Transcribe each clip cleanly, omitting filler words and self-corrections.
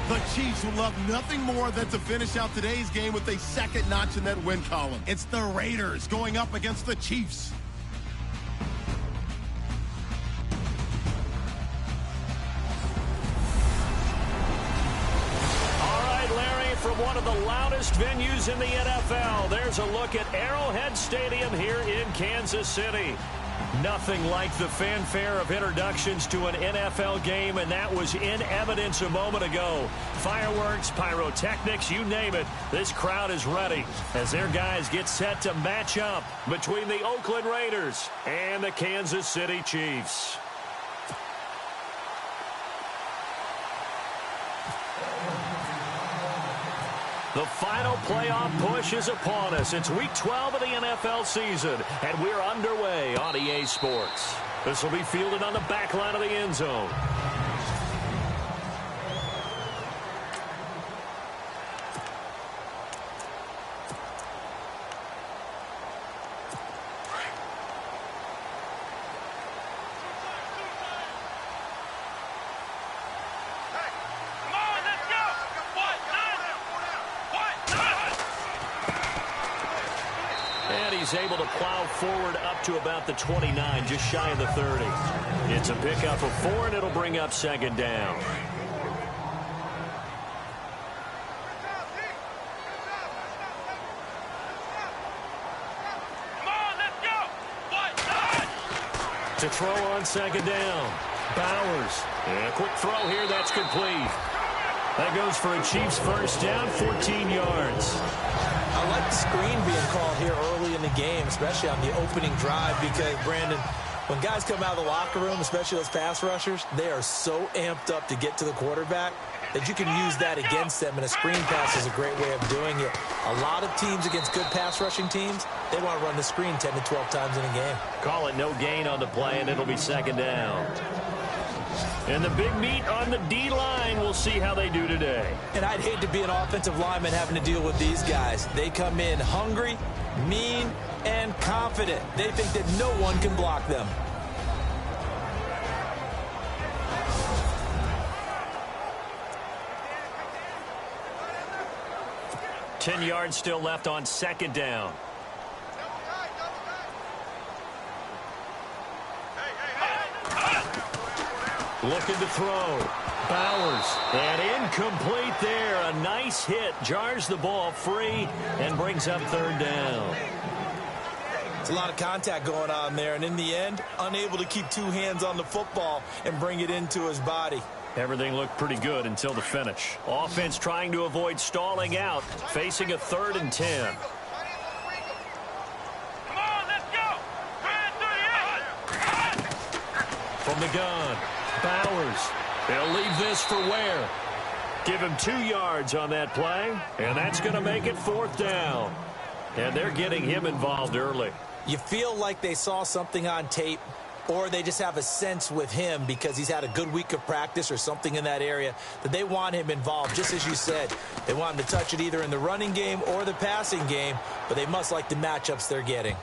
The Chiefs would love nothing more than to finish out today's game with a second notch in that win column. It's the Raiders going up against the Chiefs. All right, Larry, from one of the loudest venues in the NFL, there's a look at Arrowhead Stadium here in Kansas City. Nothing like the fanfare of introductions to an NFL game, and that was in evidence a moment ago. Fireworks, pyrotechnics, you name it. This crowd is ready as their guys get set to match up between the Oakland Raiders and the Kansas City Chiefs. The final playoff push is upon us. It's Week 12 of the NFL season, and we're underway on EA Sports. This will be fielded on the back line of the end zone. He's able to plow forward up to about the 29, just shy of the 30. It's a pickup of 4, and it'll bring up second down. To throw on second down. Bowers. And a quick throw here, that's complete. That goes for a Chiefs first down, 14 yards. I like the screen being called here early in the game, especially on the opening drive, because, Brandon, when guys come out of the locker room, especially those pass rushers, they are so amped up to get to the quarterback that you can use that against them, and a screen pass is a great way of doing it. A lot of teams against good pass rushing teams, they want to run the screen 10 to 12 times in a game. Call it no gain on the play, and it'll be second down. And the big meat on the D-line, we'll see how they do today. And I'd hate to be an offensive lineman having to deal with these guys. They come in hungry, mean, and confident. They think that no one can block them. Ten yards still left on second down. Looking to throw. Bowers. And incomplete there. A nice hit. Jars the ball free and brings up third down. It's a lot of contact going on there. And in the end, unable to keep two hands on the football and bring it into his body. Everything looked pretty good until the finish. Offense trying to avoid stalling out. Facing a 3rd and 10. From the gun. Bowers. They'll leave this for Ware. Give him 2 yards on that play, and that's going to make it 4th down. And they're getting him involved early. You feel like they saw something on tape, or they just have a sense with him because he's had a good week of practice or something in that area that they want him involved. Just as you said, they want him to touch it either in the running game or the passing game, but they must like the matchups they're getting.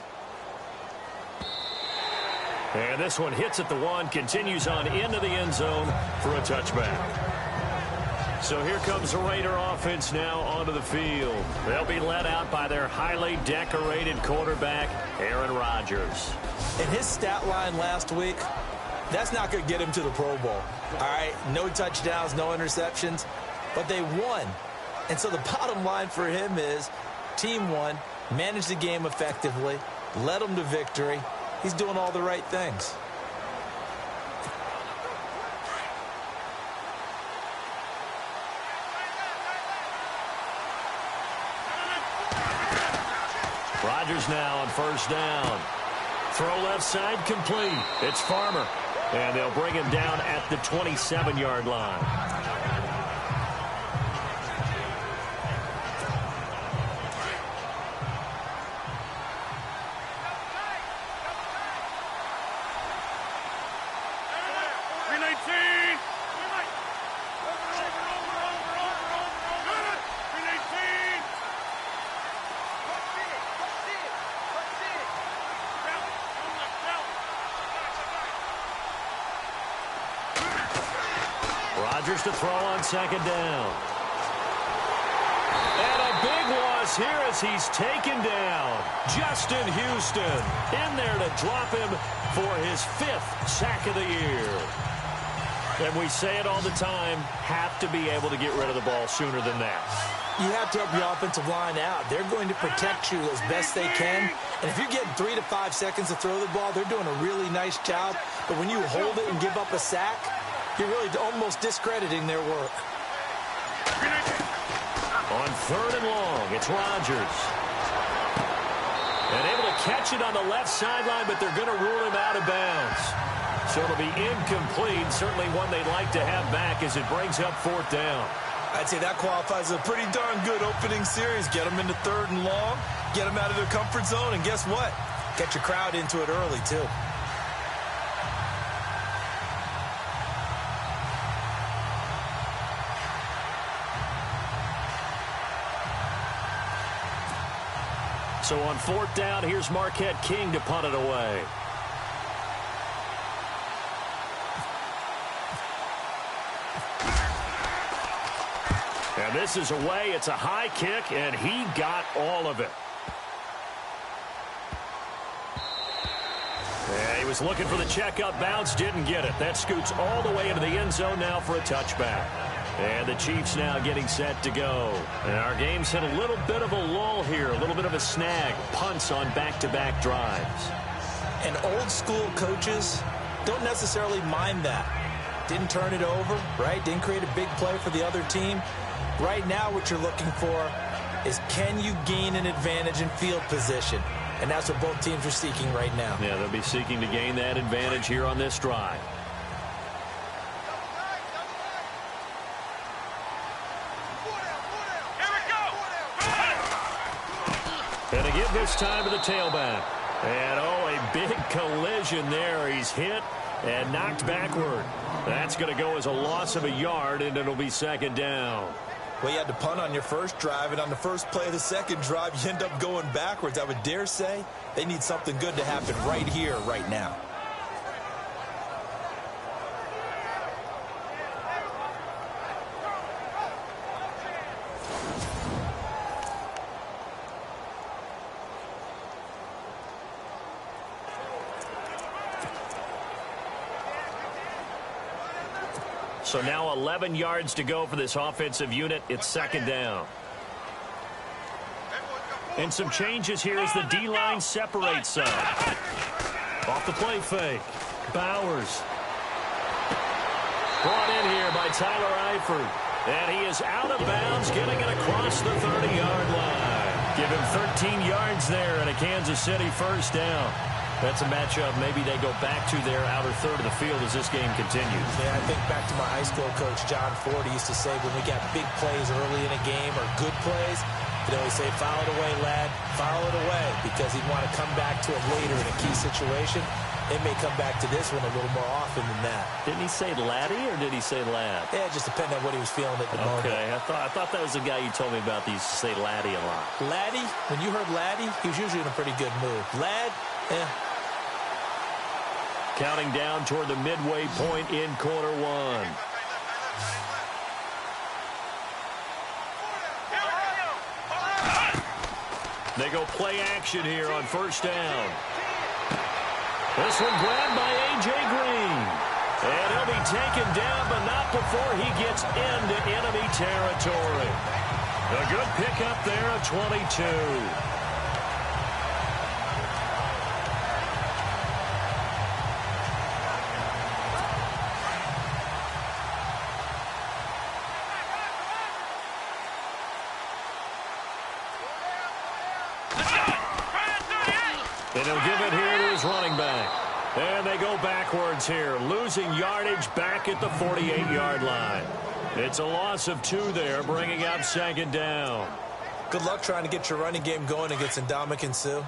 And this one hits at the 1, continues on into the end zone for a touchback. So here comes the Raider offense now onto the field. They'll be led out by their highly decorated quarterback, Aaron Rodgers. In his stat line last week, that's not going to get him to the Pro Bowl. All right, no touchdowns, no interceptions, but they won. And so the bottom line for him is team won, managed the game effectively, led them to victory. He's doing all the right things. Rodgers now on first down. Throw left side complete. It's Farmer. And they'll bring him down at the 27-yard line. Rodgers to throw on second down. And a big loss here as he's taken down. Justin Houston in there to drop him for his 5th sack of the year. And we say it all the time, have to be able to get rid of the ball sooner than that. You have to help your offensive line out. They're going to protect you as best they can. And if you're getting 3 to 5 seconds to throw the ball, they're doing a really nice job. But when you hold it and give up a sack, you're really almost discrediting their work. On 3rd and long, it's Rodgers. And able to catch it on the left sideline, but they're going to rule him out of bounds. So it'll be incomplete, certainly one they'd like to have back as it brings up 4th down. I'd say that qualifies as a pretty darn good opening series. Get them into 3rd and long, get them out of their comfort zone, and guess what? Get your crowd into it early, too. So on 4th down, here's Marquette King to punt it away. And this is away. It's a high kick, and he got all of it. And he was looking for the checkup bounce, didn't get it. That scoots all the way into the end zone now for a touchback. And the Chiefs now getting set to go. And our game's hit a little bit of a lull here, a little bit of a snag. Punts on back-to-back drives. And old-school coaches don't necessarily mind that. Didn't turn it over, right? Didn't create a big play for the other team. Right now what you're looking for is can you gain an advantage in field position? And that's what both teams are seeking right now. Yeah, they'll be seeking to gain that advantage here on this drive. And to give this time to the tailback. And, oh, a big collision there. He's hit and knocked backward. That's going to go as a loss of a yard, and it'll be 2nd down. Well, you had to punt on your first drive, and on the first play of the second drive, you end up going backwards. I would dare say they need something good to happen right here, right now. So now 11 yards to go for this offensive unit. It's 2nd down. And some changes here as the D-line separates some. Off the play fake. Bowers. Brought in here by Tyler Eifert. And he is out of bounds, getting it across the 30-yard line. Give him 13 yards there and a Kansas City 1st down. That's a matchup maybe they go back to their outer third of the field as this game continues. Yeah, I think back to my high school coach, John Ford. He used to say when we got big plays early in a game or good plays, he'd always say, foul it away, lad, foul it away, because he'd want to come back to it later in a key situation. It may come back to this one a little more often than that. Didn't he say laddie or did he say lad? Yeah, it just depended on what he was feeling at the moment. Okay, I thought that was the guy you told me about. He used to say laddie a lot. Laddie, when you heard laddie, he was usually in a pretty good mood. Lad, Counting down toward the midway point in quarter one. They go play action here on 1st down. This one grabbed by A.J. Green. And he'll be taken down, but not before he gets into enemy territory. A good pickup there of 22. And he'll give it here to his running back. And they go backwards here, losing yardage back at the 48-yard line. It's a loss of 2 there, bringing up 2nd down. Good luck trying to get your running game going against Ndamukong Suh.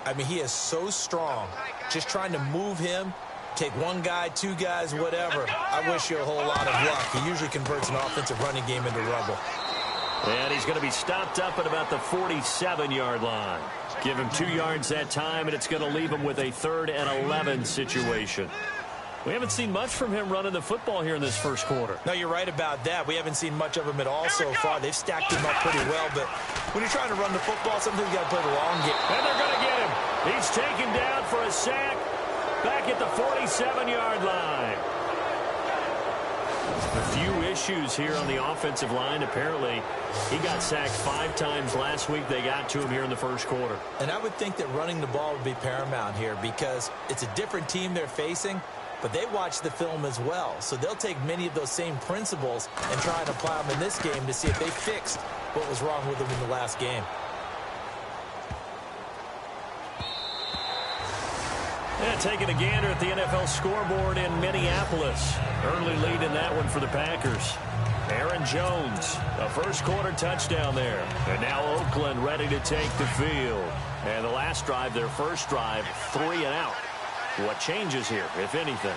I mean, he is so strong. Just trying to move him, take 1 guy, 2 guys, whatever. I wish you a whole lot of luck. He usually converts an offensive running game into rubble. And he's going to be stopped up at about the 47-yard line. Give him 2 yards that time, and it's going to leave him with a 3rd and 11 situation. We haven't seen much from him running the football here in this first quarter. No, you're right about that. We haven't seen much of him at all so far. They've stacked him up pretty well, but when you're trying to run the football, sometimes you got to play the long game. And they're going to get him. He's taken down for a sack back at the 47-yard line. A few issues here on the offensive line. Apparently, he got sacked 5 times last week. They got to him here in the first quarter. And I would think that running the ball would be paramount here because it's a different team they're facing, but they watch the film as well. So they'll take many of those same principles and try and apply them in this game to see if they fixed what was wrong with them in the last game. And taking a gander at the NFL scoreboard in Minneapolis. Early lead in that one for the Packers. Aaron Jones, a first-quarter touchdown there. And now Oakland ready to take the field. And the last drive, their first drive, 3 and out. What changes here, if anything?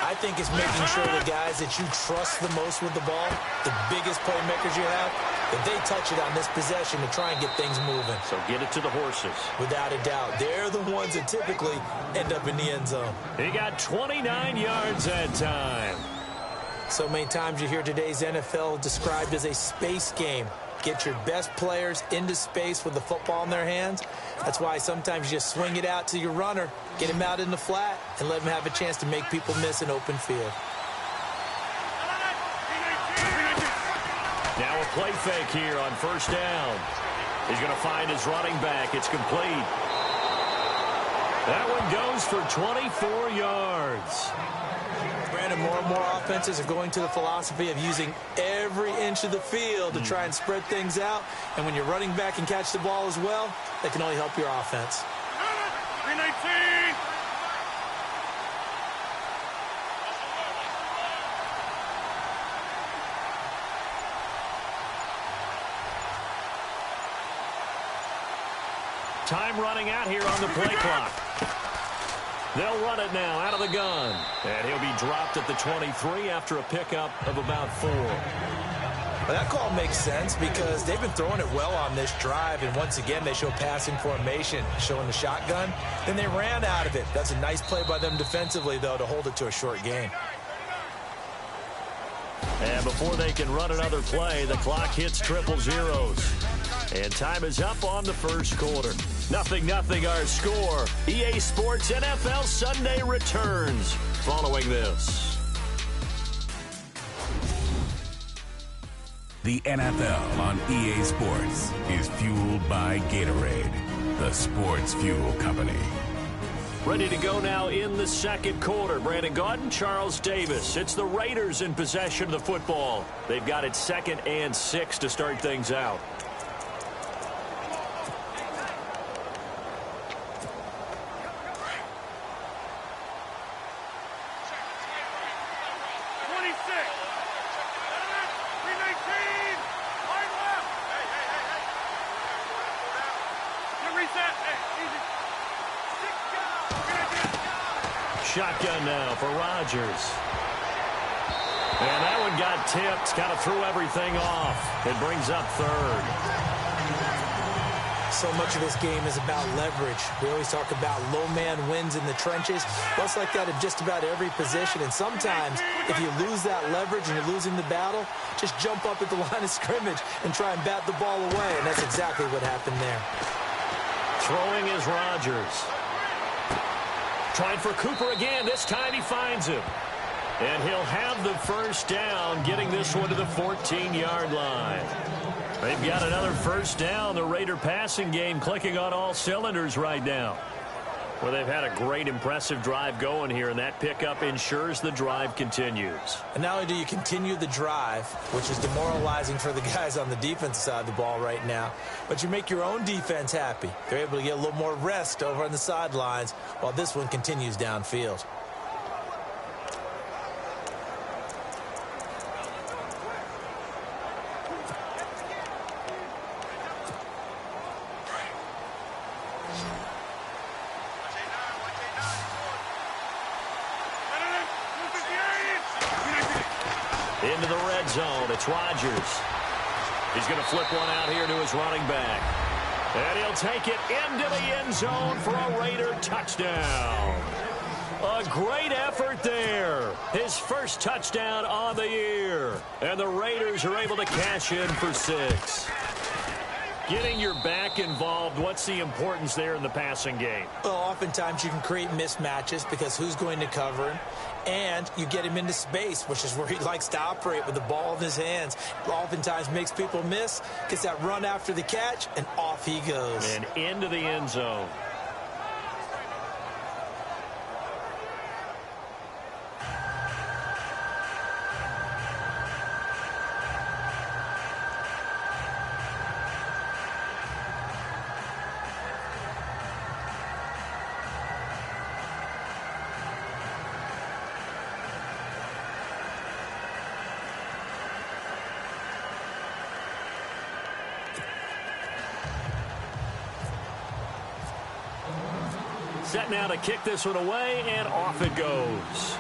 I think it's making sure the guys that you trust the most with the ball, the biggest playmakers you have, that they touch it on this possession to try and get things moving. So get it to the horses. Without a doubt. They're the ones that typically end up in the end zone. He got 29 yards that time. So many times you hear today's NFL described as a space game. Get your best players into space with the football in their hands. That's why sometimes you just swing it out to your runner, get him out in the flat, and let him have a chance to make people miss an open field. Now a play fake here on first down. He's going to find his running back. It's complete. That one goes for 24 yards. Brandon, more and more offenses are going to the philosophy of using every inch of the field to try and spread things out. And when you're running back and catch the ball as well, that can only help your offense. 319. Time running out here on the play clock. They'll run it now out of the gun. And he'll be dropped at the 23 after a pickup of about 4. Well, that call makes sense because they've been throwing it well on this drive. And once again, they show passing formation, showing the shotgun. Then they ran out of it. That's a nice play by them defensively, though, to hold it to a short gain. And before they can run another play, the clock hits triple zeros. And time is up on the first quarter. 0-0 our score. EA Sports NFL Sunday returns following this. The NFL on EA Sports is fueled by Gatorade, the sports fuel company. Ready to go now in the second quarter. Brandon Gaudin, Charles Davis. It's the Raiders in possession of the football. They've got it 2nd and 6 to start things out. Shotgun now for Rodgers. And that one got tipped, kind of threw everything off. It brings up 3rd. So much of this game is about leverage. We always talk about low man wins in the trenches. Well, it's like that in just about every position. And sometimes, if you lose that leverage and you're losing the battle, just jump up at the line of scrimmage and try and bat the ball away. And that's exactly what happened there. Throwing is Rodgers. Trying for Cooper again. This time he finds him. And he'll have the first down, getting this one to the 14-yard line. They've got another first down. The Raider passing game clicking on all cylinders right now. Well, they've had a great, impressive drive going here, and that pickup ensures the drive continues. And not only do you continue the drive, which is demoralizing for the guys on the defensive side of the ball right now, but you make your own defense happy. They're able to get a little more rest over on the sidelines while this one continues downfield. Into the red zone. It's Rodgers. He's going to flip one out here to his running back. And he'll take it into the end zone for a Raider touchdown. A great effort there. His first touchdown on the year. And the Raiders are able to cash in for 6. Getting your back involved, what's the importance there in the passing game? Well, oftentimes you can create mismatches because who's going to cover him? And you get him into space, which is where he likes to operate with the ball in his hands. Oftentimes makes people miss, gets that run after the catch, and off he goes. And into the end zone. Set now to kick this one away, and off it goes.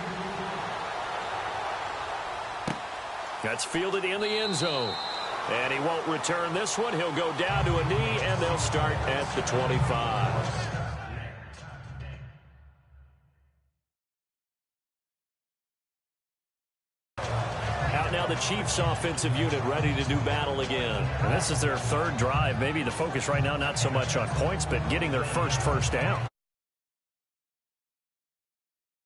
That's fielded in the end zone. And he won't return this one. He'll go down to a knee, and they'll start at the 25. Now the Chiefs offensive unit ready to do battle again. And this is their third drive. Maybe the focus right now not so much on points, but getting their first down.